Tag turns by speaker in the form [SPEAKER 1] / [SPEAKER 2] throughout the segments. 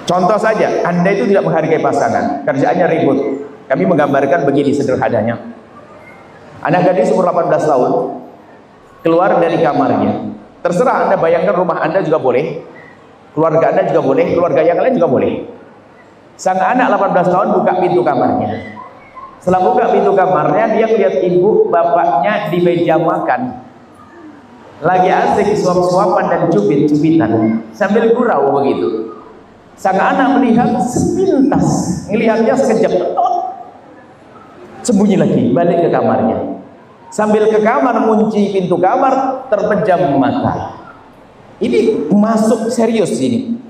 [SPEAKER 1] Contoh saja, Anda itu tidak menghargai pasangan, kerjaannya ribut. Kami menggambarkan begini sederhananya. Anak gadis umur 18 tahun keluar dari kamarnya. Terserah Anda, bayangkan rumah Anda juga boleh, keluarga Anda juga boleh, keluarga yang lain juga boleh. Sang anak 18 tahun buka pintu kamarnya. Setelah buka pintu kamarnya, dia lihat ibu bapaknya di meja makan, lagi asik suap-suapan dan cubit-cubitan sambil gurau begitu. Sang anak melihat sepintas, melihatnya sekejap, sembunyi lagi, balik ke kamarnya. Sambil ke kamar, kunci pintu kamar, terpejam mata. Ini masuk serius ini.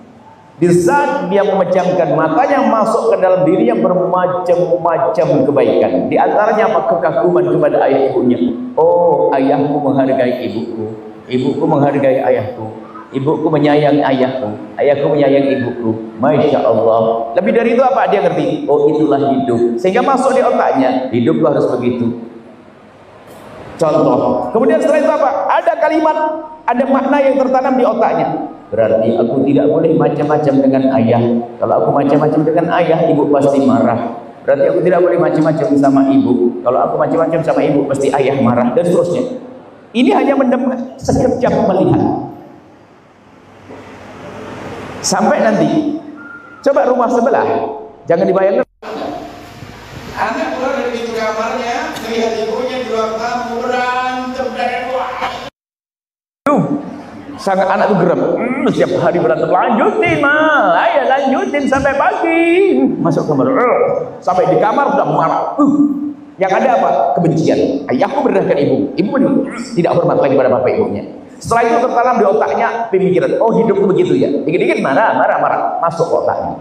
[SPEAKER 1] Di saat dia memejamkan matanya, masuk ke dalam dirinya bermacam-macam kebaikan. Di antaranya apa? Kekaguman kepada ayah ibunya. Oh, ayahku menghargai ibuku, ibuku menghargai ayahku, ibuku menyayangi ayahku, ayahku menyayangi ibuku. Masya Allah. Lebih dari itu apa? Dia ngerti. Oh, itulah hidup. Sehingga masuk di otaknya, hidup harus begitu. Contoh. Kemudian setelah itu apa? Ada kalimat, ada makna yang tertanam di otaknya. Berarti aku tidak boleh macam-macam dengan ayah. Kalau aku macam-macam dengan ayah, ibu pasti marah. Berarti aku tidak boleh macam-macam sama ibu. Kalau aku macam-macam sama ibu, pasti ayah marah, dan seterusnya. Ini hanya sekejap melihat. Sampai nanti, coba rumah sebelah, jangan dibayangkan. Anak keluar dari pintu kamarnya, melihat ibunya di ruang tamu berantem dari luar. Sang anak itu geram. Setiap hari berantem, lanjutin mah, ayo lanjutin sampai pagi. Masuk kamar, sampai di kamar sudah marah. Yang ada apa? Kebencian. Ayahku merendahkan ibu, ibu tidak hormat lagi pada bapak ibunya. Setelah itu tertanam di otaknya pemikiran, oh hidup itu begitu ya. Dikit-dikit marah, masuk otaknya.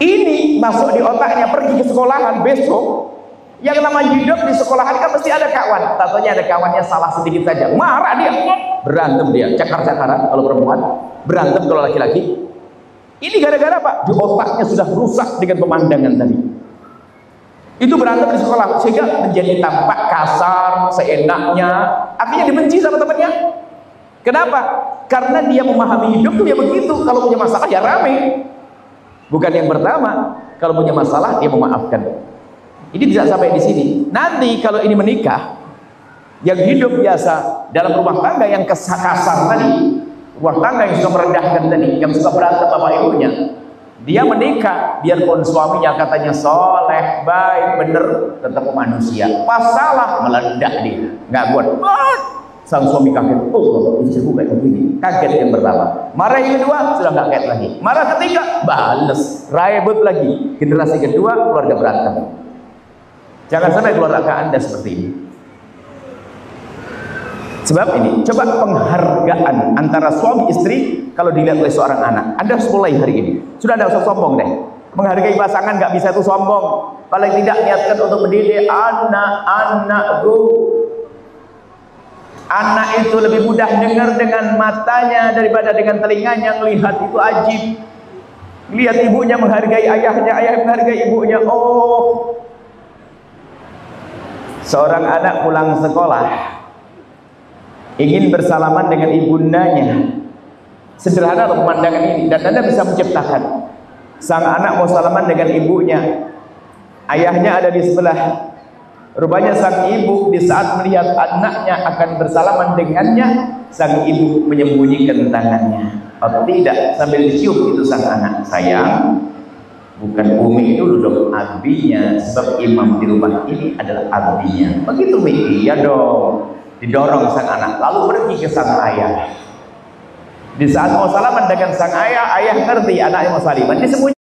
[SPEAKER 1] Ini masuk di otaknya, pergi ke sekolahan besok. Yang namanya hidup di sekolahan kan mesti ada kawan. Tentunya ada kawannya salah sedikit saja, marah dia, berantem dia, cakar-cakaran kalau perempuan, berantem kalau laki-laki. Ini gara-gara apa? Di otaknya sudah rusak dengan pemandangan tadi. Itu berantem di sekolah sehingga menjadi tampak kasar, seenaknya, akhirnya dibenci sama temannya. Kenapa? Karena dia memahami hidup dia begitu. Kalau punya masalah ya rame. Bukan yang pertama, kalau punya masalah dia memaafkan. Ini tidak sampai di sini. Nanti kalau ini menikah, yang hidup biasa dalam rumah tangga yang kasar tadi, rumah tangga yang suka merendahkan tadi, yang suka berantem bapak ibunya, dia menikah, biarpun suaminya katanya soleh, baik, bener, tetap manusia. Pas salah meledak dia, nggak kuat. Sang suami kaget, oh istriku kayak begini. Kaget yang pertama. Marah yang kedua sudah nggak kaget lagi. Marah ketiga bales, ribut lagi. Generasi kedua keluarga berantem. Jangan sampai keluarga Anda seperti ini. Sebab ini, coba penghargaan antara suami istri kalau dilihat oleh seorang anak. Anda harus mulai hari ini. Sudah tidak usah sombong deh. Menghargai pasangan nggak bisa itu sombong. Paling tidak niatkan untuk mendidik anak-anakku. Anak itu lebih mudah dengar dengan matanya daripada dengan telinganya. Melihat itu ajib. Lihat ibunya menghargai ayahnya, ayah menghargai ibunya. Oh, seorang anak pulang sekolah ingin bersalaman dengan ibundanya. Sederhana pemandangan ini, dan Anda bisa menciptakan. Sang anak mau salaman dengan ibunya, ayahnya ada di sebelah. Rupanya sang ibu di saat melihat anaknya akan bersalaman dengannya, sang ibu menyembunyikan tangannya. Oh tidak, sambil dicium itu sang anak. Sayang, bukan umi dulu dong, abinya, sebab imam di rumah ini adalah abinya. Begitu Mi? Iya dong. Didorong sang anak, lalu pergi ke sang ayah. Di saat mau salaman dengan sang ayah, ayah ngerti anaknya mau salaman, disembunyikan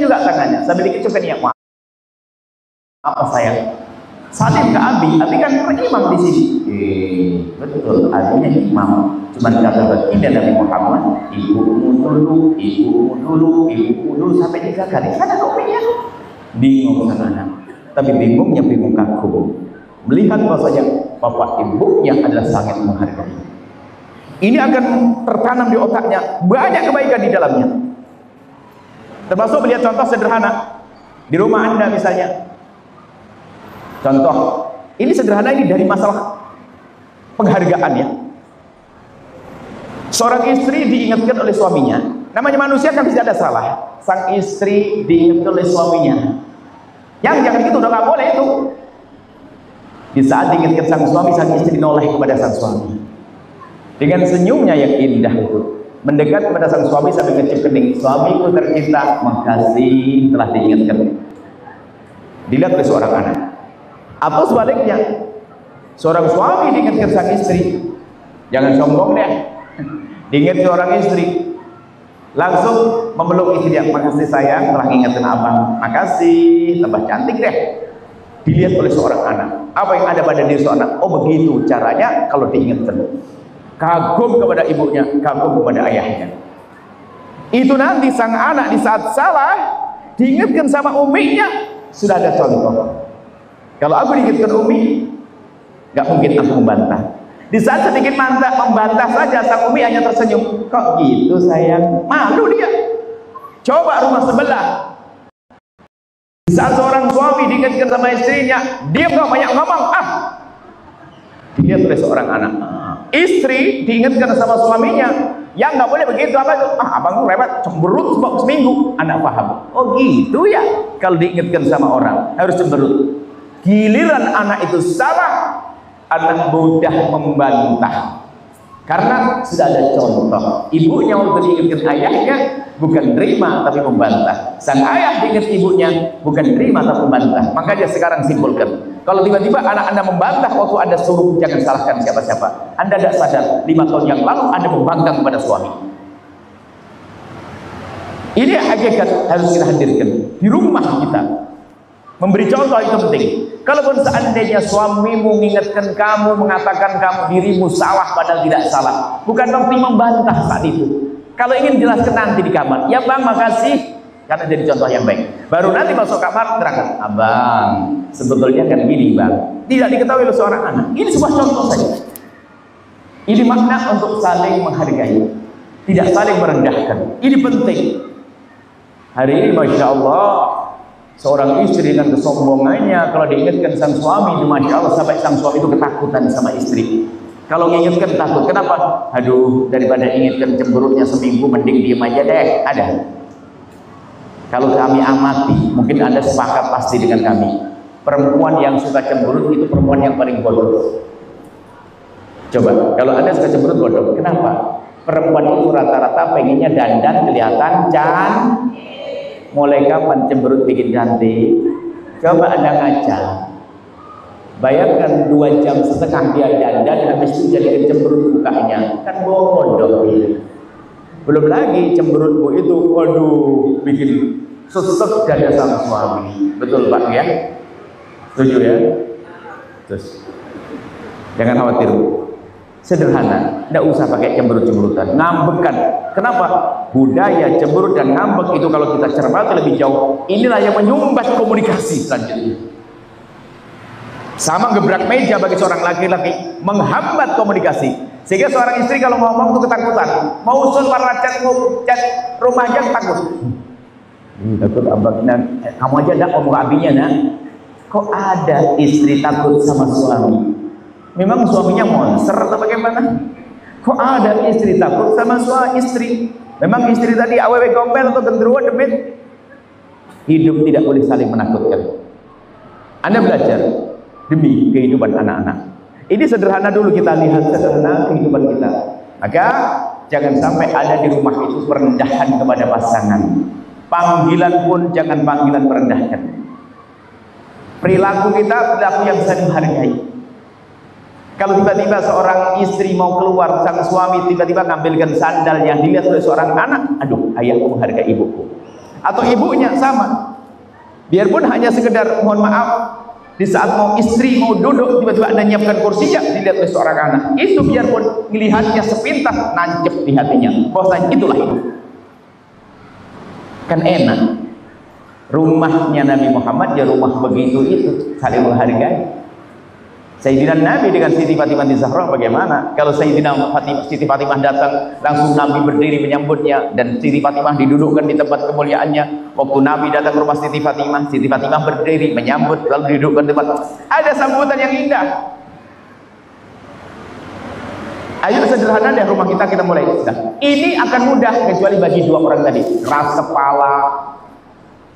[SPEAKER 1] juga tangannya sambil dikecupkan ya, maaf sayang, salim ke abi kan imam di sini. Betul, abinya imam. Cuman kata baginda Nabi Muhammad, ibumu dulu sampai 3 kali. Sana kau punya bingung sang anak, tapi bingungnya bingung kagum melihat bahwasanya bapak ibunya adalah sangat menghargai. Ini akan tertanam di otaknya, banyak kebaikan di dalamnya. Termasuk melihat contoh sederhana di rumah Anda misalnya. Contoh, ini sederhana, ini dari masalah penghargaan ya. Seorang istri diingatkan oleh suaminya. Namanya manusia kan tidak ada salah. Sang istri diingatkan oleh suaminya. Yang jangan gitu, udah nggak boleh itu. Di saat diingatkan sang suami, sang istri noleh kepada sang suami. Dengan senyumnya yang indah itu, mendekat kepada sang suami sambil ngecip kening. Suamiku tercinta, makasih telah diingatkan. Dilihat oleh seorang anak. Atau sebaliknya, seorang suami diingatkan sang istri. Jangan sombong deh. Diingat seorang istri, langsung memeluk istrinya. Makasih sayang telah ingatkan abang. Makasih, tambah cantik deh. Dilihat oleh seorang anak. Apa yang ada pada diri seorang anak? Oh begitu caranya kalau diingatkan. Kagum kepada ibunya, kagum kepada ayahnya. Itu nanti sang anak di saat salah diingatkan sama uminya, sudah ada contoh. Kalau aku diingatkan umi, gak mungkin aku membantah. Di saat sedikit membantah saja, sang umi hanya tersenyum. Kok gitu sayang? Malu dia. Coba rumah sebelah. Di saat seorang suami diingatkan sama istrinya, dia nggak banyak ngomong. Dilihat oleh seorang anak. Istri diingatkan sama suaminya, yang nggak boleh begitu apa itu? Abang lewat cemberut seminggu. Anak paham. Oh gitu ya. Kalau diingatkan sama orang harus cemberut. Giliran anak itu salah, anak mudah membantah karena sudah ada contoh. Ibunya waktu diingatkan ayahnya bukan terima tapi membantah. Sang ayah diingat ibunya bukan terima tapi membantah. Makanya sekarang simpulkan, kalau tiba-tiba anak Anda membantah waktu Anda suruh jangan salahkan siapa-siapa, Anda tidak sadar 5 tahun yang lalu Anda membangkang kepada suami. Ini hakikat harus kita hadirkan di rumah kita. Memberi contoh itu penting. Kalaupun seandainya suamimu mengingatkan kamu, mengatakan kamu dirimu salah padahal tidak salah, bukan berarti membantah saat itu. Kalau ingin jelaskan nanti di kamar, ya bang makasih, karena jadi contoh yang baik. Baru nanti masuk kamar terangkan, abang sebetulnya kan gini bang, tidak diketahui oleh seorang anak. Ini sebuah contoh saja. Ini makna untuk saling menghargai, tidak saling merendahkan. Ini penting. Hari ini masya Allah, seorang istri dengan kesombongannya kalau diingatkan sang suami itu masya Allah sampai sang suami itu ketakutan sama istri. Kalau mengingatkan takut, kenapa? Aduh, daripada ingatkan cemberutnya seminggu mending diem aja deh. Ada. Kalau kami amati, mungkin Anda sepakat pasti dengan kami, perempuan yang suka cemberut itu perempuan yang paling bodoh. Coba, kalau Anda suka cemberut bodoh, kenapa? Perempuan itu rata-rata pengennya dandan kelihatan cantik. Mulai kapan cemberut bikin cantik? Coba Anda ngaca. Bayangkan 2,5 jam dia dandan, habis itu jadi cemberut mukanya. Kan bodoh ya. Belum lagi cemberutmu itu, waduh, bikin sesek dada sang suami. Betul Pak ya? Setuju ya? Terus, jangan khawatir. Sederhana, tidak usah pakai cemberut-cemberutan, ngambekan. Kenapa? Budaya cemberut dan ngambek itu kalau kita cermati lebih jauh, inilah yang menyumbat komunikasi selanjutnya. Sama gebrak meja bagi seorang laki-laki, menghambat komunikasi. Sehingga seorang istri kalau ngomong itu ketakutan, mau usul para cat rumahnya takut. Takut abangnya, kamu aja tidak ngomong abinya nak. Kok ada istri takut sama suami? Memang suaminya monster atau bagaimana? Kok ada istri takut sama suami istri? Memang istri tadi awewe gombel atau genderuwo demit? Hidup tidak boleh saling menakutkan. Anda belajar demi kehidupan anak-anak. Ini sederhana dulu kita lihat sederhana kehidupan kita. Maka jangan sampai ada di rumah itu perendahan kepada pasangan. Panggilan pun jangan panggilan merendahkan. Perilaku kita perilaku yang bisa dihargai. Kalau tiba-tiba seorang istri mau keluar, sang suami tiba-tiba ngambilkan sandal yang dilihat oleh seorang anak, aduh, ayahku menghargai ibuku. Atau ibunya sama. Biarpun hanya sekedar mohon maaf, di saat mau istri mau duduk, tiba-tiba Anda nyiapkan kursinya, dilihat oleh seorang anak. Itu biarpun melihatnya sepintas, nancep di hatinya. Bahwasanya itulah hidup. Kan enak. Rumahnya Nabi Muhammad ya rumah begitu itu, saling menghargai. Sayyidina Nabi dengan Siti Fatimah Zahra bagaimana? Kalau Siti Fatimah datang, langsung Nabi berdiri menyambutnya, dan Siti Fatimah didudukkan di tempat kemuliaannya. Waktu Nabi datang ke rumah Siti Fatimah berdiri menyambut, lalu didudukkan di tempat. Ada sambutan yang indah. Ayo sederhana deh rumah kita mulai. Sudah. Ini akan mudah kecuali bagi dua orang tadi. Keras kepala,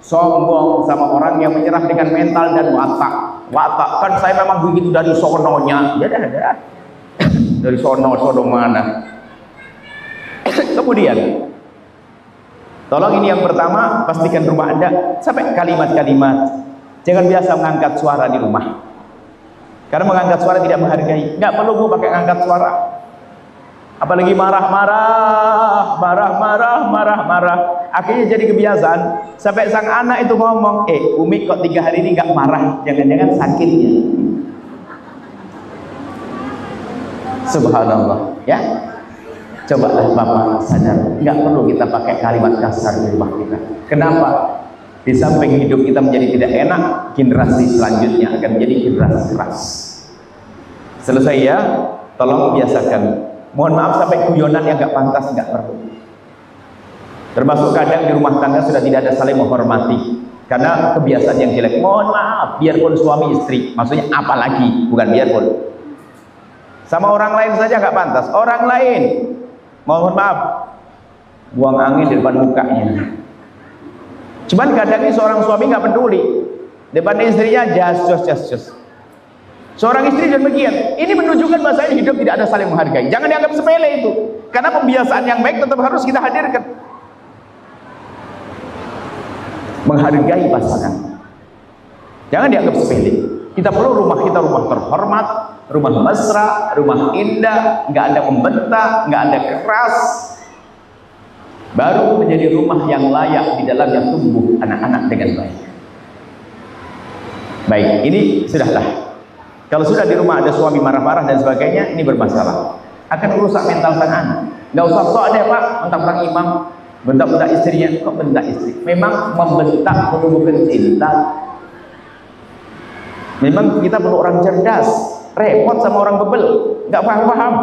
[SPEAKER 1] sombong sama orang yang menyerah dengan mental dan watak. Watak kan saya memang begitu dari sononya. Ya dah. Dari sono mana. Kemudian tolong ini yang pertama, pastikan rumah Anda sampai kalimat-kalimat. Jangan biasa mengangkat suara di rumah. Karena mengangkat suara tidak menghargai. Nggak perlu pakai angkat suara. Apalagi marah-marah. Akhirnya jadi kebiasaan. Sampai sang anak itu ngomong, Umi kok 3 hari ini nggak marah? Jangan-jangan sakit ya. Subhanallah, ya. Cobalah Bapak sadar, nggak perlu kita pakai kalimat kasar di rumah kita. Kenapa? Di samping hidup kita menjadi tidak enak, generasi selanjutnya akan menjadi generasi keras. Selesai ya, tolong biasakan. Mohon maaf sampai guyonan yang nggak pantas nggak perlu. Termasuk kadang di rumah tangga sudah tidak ada saling menghormati karena kebiasaan yang jelek. Mohon maaf, biarpun suami istri, maksudnya apalagi, bukan biarpun. Sama orang lain saja nggak pantas. Orang lain, mohon maaf, buang angin di depan mukanya. Cuman kadang ini seorang suami nggak peduli, depan istrinya jas. Seorang istri demikian. Ini menunjukkan bahwa hidup tidak ada saling menghargai. Jangan dianggap sepele itu, karena pembiasaan yang baik tetap harus kita hadirkan. Menghargai pasangan, jangan dianggap sepele. Kita perlu rumah kita rumah terhormat, rumah mesra, rumah indah, nggak ada membentak, nggak ada keras. Baru menjadi rumah yang layak di dalamnya tumbuh anak-anak dengan baik. Baik, ini sudahlah. Kalau sudah di rumah ada suami marah-marah dan sebagainya, ini bermasalah. Akan merusak mental sang anak. Nggak usah sok deh Pak, mentang-mentang imam, bentak-bentak istrinya. Kok bentak istri? Memang membentak menumbuhkan cinta. Memang kita perlu orang cerdas. Repot sama orang bebel, nggak paham.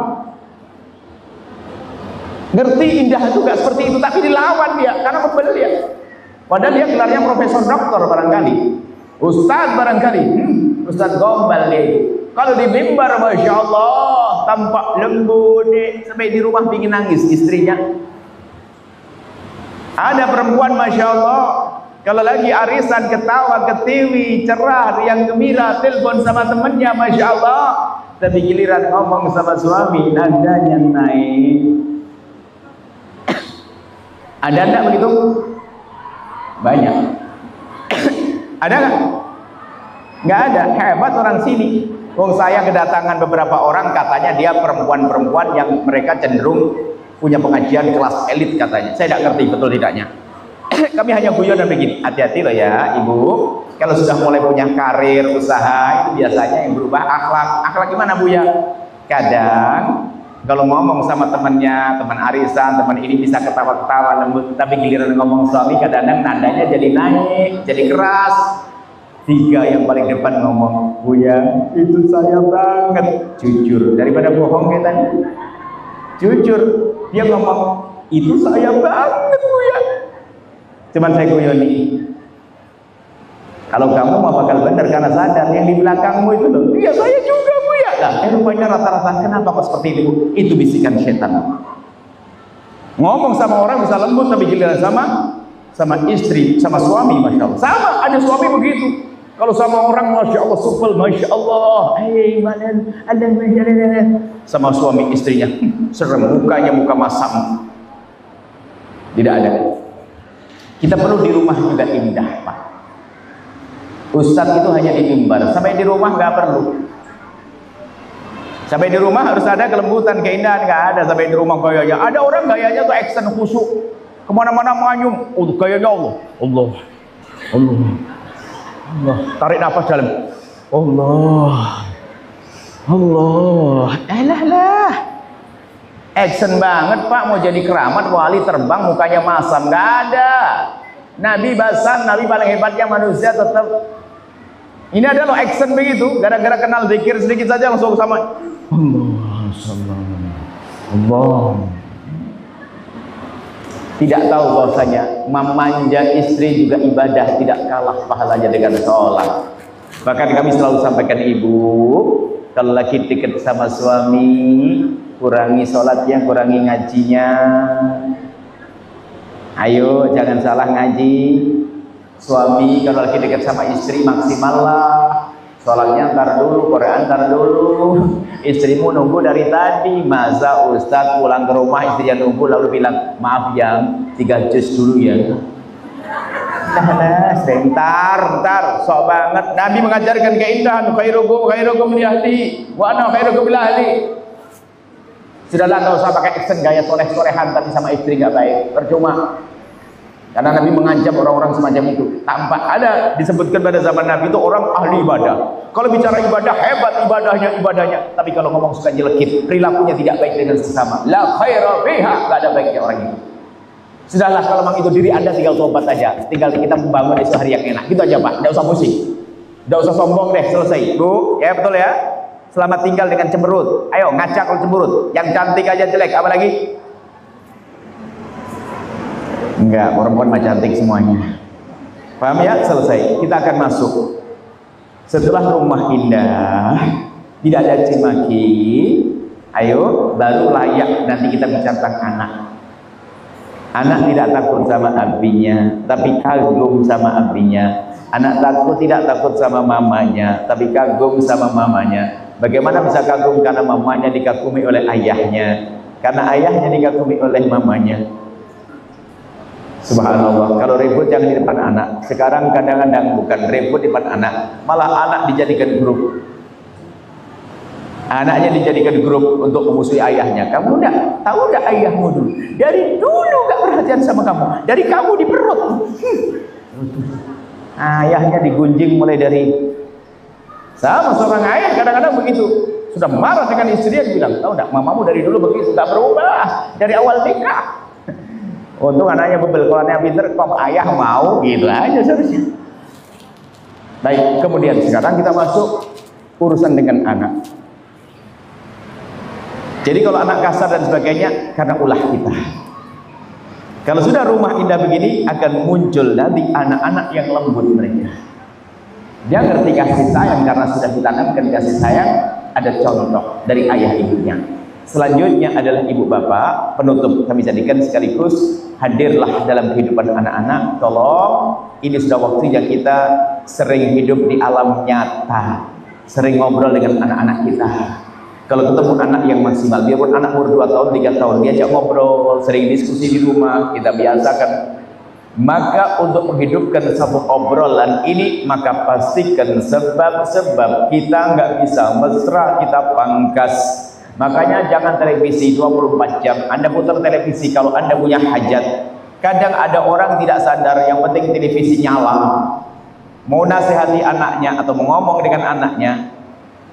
[SPEAKER 1] Ngerti indah itu nggak seperti itu, tapi dilawan dia karena bebel dia. Padahal dia gelarnya profesor doktor barangkali, ustadz barangkali, ustadz gombal dia. Kalau di mimbar, masya Allah, tampak lembut nih, sampai di rumah bikin nangis istrinya. Ada perempuan, masya Allah, kalau lagi arisan ketawa, ketiwi, cerah, riang gembira, telepon sama temennya, masya Allah. Tapi giliran ngomong sama suami, nadanya naik. Ada enggak begitu? Banyak. Ada nggak? Nggak ada. Hebat orang sini. Wong saya kedatangan beberapa orang, katanya dia perempuan-perempuan yang mereka cenderung punya pengajian kelas elit katanya. Saya tidak ngerti betul tidaknya. Kami hanya guyon dan begini, hati-hati loh ya ibu, kalau sudah mulai punya karir, usaha, itu biasanya yang berubah akhlak. Akhlak gimana Bu ya? Kadang kalau ngomong sama temannya, teman arisan, teman ini bisa ketawa-ketawa lembut, tapi giliran ngomong suami kadang-kadang nadanya jadi naik, jadi keras. 3 yang paling depan ngomong, Bu ya, itu saya banget, jujur daripada bohong katanya. Jujur, dia ngomong, itu saya banget Bu ya. Cuman saya guyoni, kalau kamu mau bakal benar karena sadar yang di belakangmu itu loh, iya saya juga Bu ya. Nah, rupanya rata-rata kenapa kok seperti itu? Itu bisikan setan. Ngomong sama orang bisa lembut, tapi giliran sama istri, sama suami, masya Allah. Sama, ada suami begitu. Kalau sama orang, masya Allah, supel, masya Allah, sama suami istrinya, serem, mukanya muka masam. Tidak ada. Kita perlu di rumah juga indah, Pak. Ustadz itu hanya di mimbar, sampai di rumah nggak perlu. Sampai di rumah harus ada kelembutan, keindahan, nggak ada. Sampai di rumah gayanya, ada orang gayanya tuh action khusyuk, kemana-mana manyung, gayanya Allah, tarik nafas dalam, Allah, lah, action banget Pak, mau jadi keramat, wali terbang, mukanya masam, nggak ada. Nabi basam, Nabi paling hebatnya manusia tetap. Ini ada loh action begitu, gara-gara kenal zikir sedikit saja langsung sama Allah. Tidak tahu bahwasanya memanja istri juga ibadah, tidak kalah pahalanya dengan sholat. Bahkan kami selalu sampaikan ibu, kalau lagi dekat sama suami, kurangi sholatnya, kurangi ngajinya. Ayo jangan salah ngaji. Suami kalau lagi dekat sama istri maksimal lah, sholatnya ntar dulu, Quran ntar dulu. Istrimu nunggu dari tadi, masa Ustadz pulang ke rumah istrinya nunggu lalu bilang maaf yang 3 juz dulu ya. Nah, sebentar, sok banget. Nabi mengajarkan keindahan, khairukum li ahli wa ana khairukum li ahli. Sudahlah, nggak usah pakai action gaya soleh-solehan tapi sama istri nggak baik, percuma. Karena Nabi mengancam orang-orang semacam itu. Tampak ada disebutkan pada zaman Nabi itu orang ahli ibadah. Kalau bicara ibadah hebat ibadahnya, tapi kalau ngomong suka nyelekit, perilakunya tidak baik dengan sesama. La khaira fiha, nggak ada baiknya orang itu. Sudahlah, kalau memang itu diri Anda tinggal tobat aja, tinggal kita membangun esok hari yang enak, gitu aja Pak, tidak usah pusing, tidak usah sombong deh, selesai Bu, ya betul ya. Selamat tinggal dengan cemberut, ayo ngacak kalau cemberut, yang cantik aja jelek, apa lagi? Enggak, perempuan mah cantik semuanya. Paham ya? Selesai, kita akan masuk. Setelah rumah indah, tidak ada cimaki, ayo baru layak nanti kita bicara tentang anak. Anak tidak takut sama abinya, tapi kagum sama abinya. Anak tidak takut sama mamanya, tapi kagum sama mamanya. Bagaimana bisa kagum? Karena mamanya dikagumi oleh ayahnya, karena ayahnya dikagumi oleh mamanya. Subhanallah. Kalau ribut jangan di depan anak. Sekarang kadang-kadang bukan ribut di depan anak, malah anak dijadikan grup. Anaknya dijadikan grup untuk memusuhi ayahnya. Kamu enggak tahu enggak ayahmu dulu? Dari dulu enggak perhatian sama kamu. Dari kamu di perut. Ayahnya digunjing mulai dari sama seorang ayah kadang-kadang begitu. Sudah marah dengan istrinya bilang, tahu enggak mamamu dari dulu begitu, enggak berubah dari awal nikah. Untung anaknya bebel, kalau anaknya pinter kok ayah mau gitu aja seharusnya. Baik, kemudian sekarang kita masuk urusan dengan anak. Jadi kalau anak kasar dan sebagainya karena ulah kita. Kalau sudah rumah indah begini akan muncul nanti anak-anak yang lembut mereka. Dia ngerti kasih sayang karena sudah ditanamkan kasih sayang. Ada contoh dari ayah ibunya. Selanjutnya adalah ibu bapak. Penutup kami jadikan sekaligus hadirlah dalam kehidupan anak-anak. Tolong, ini sudah waktunya kita sering hidup di alam nyata, sering ngobrol dengan anak-anak kita. Kalau ketemu anak yang maksimal, biarpun anak umur 2 tahun, 3 tahun, diajak ngobrol, sering diskusi di rumah, kita biasakan. Maka untuk menghidupkan satu obrolan ini, maka pastikan sebab-sebab kita nggak bisa mesra, kita pangkas. Makanya jangan televisi 24 jam. Anda putar televisi kalau Anda punya hajat. Kadang ada orang tidak sadar, yang penting televisi nyala. Mau nasihati anaknya atau mau ngomong dengan anaknya,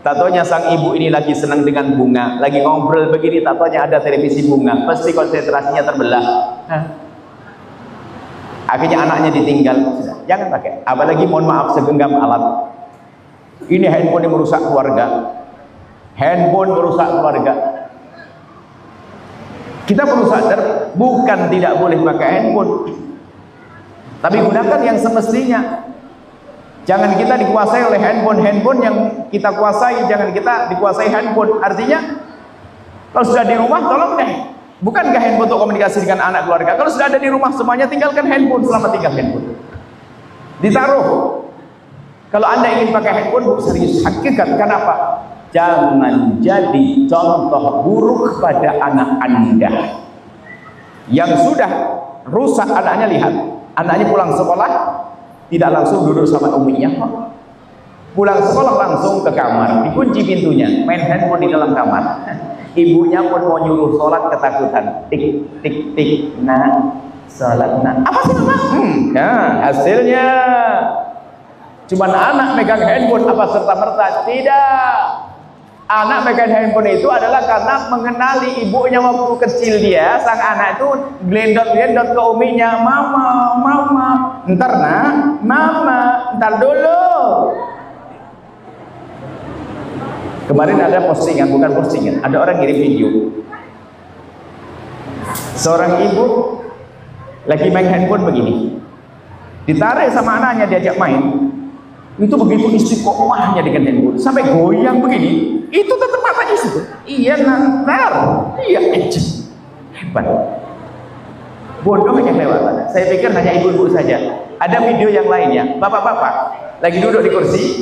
[SPEAKER 1] tatonya sang ibu ini lagi senang dengan bunga, lagi ngobrol begini, tatonya ada televisi bunga, pasti konsentrasinya terbelah. Akhirnya anaknya ditinggal. Jangan pakai, apalagi mohon maaf segenggam alat. Ini handphone yang merusak keluarga. Handphone merusak keluarga. Kita perlu sadar, bukan tidak boleh pakai handphone, tapi gunakan yang semestinya. Jangan kita dikuasai oleh handphone yang kita kuasai, jangan kita dikuasai handphone. Artinya, kalau sudah di rumah, tolong deh. Bukankah handphone untuk komunikasi dengan anak keluarga? Kalau sudah ada di rumah semuanya, tinggalkan handphone selama tinggal handphone. Ditaruh. Kalau Anda ingin pakai handphone, serius. Hakikat, kenapa? Jangan jadi contoh buruk pada anak Anda. Yang sudah rusak anaknya, lihat. Anaknya pulang sekolah, tidak langsung duduk sama uminya. Pulang sekolah langsung ke kamar, dikunci pintunya, main handphone di dalam kamar. Ibunya pun mau nyuruh sholat ketakutan. Tik, tik, tik, nah, sholat, nah. Apa sih mama? Nah, hasilnya cuman anak megang handphone apa serta-merta? Tidak. Anak megang handphone itu adalah karena mengenali ibunya waktu kecil dia, sang anak itu glendot-glendot ke uminya, mama, mama, ntar nak, mama, ntar dulu. Kemarin ada postingan, bukan postingan, ada orang kirim video. Seorang ibu lagi main handphone begini, ditarik sama anaknya diajak main. Itu begitu istiqomahnya dengan handphone sampai goyang begini, itu tetap matanya situ. Iya nantar, iya hebat. Bodoh yang lewat. Saya pikir hanya ibu-ibu saja. Ada video yang lainnya, bapak-bapak lagi duduk di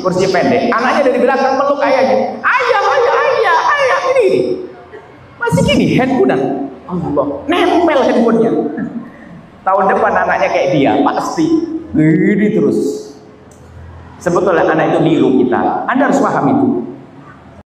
[SPEAKER 1] kursi pendek, anaknya dari belakang meluk ayahnya. Ayah, ini masih gini handphonean. Allah, nempel handphonenya. Tahun depan anaknya kayak dia, pasti gini terus. Sebetulnya anak itu niru kita. Anda harus paham itu.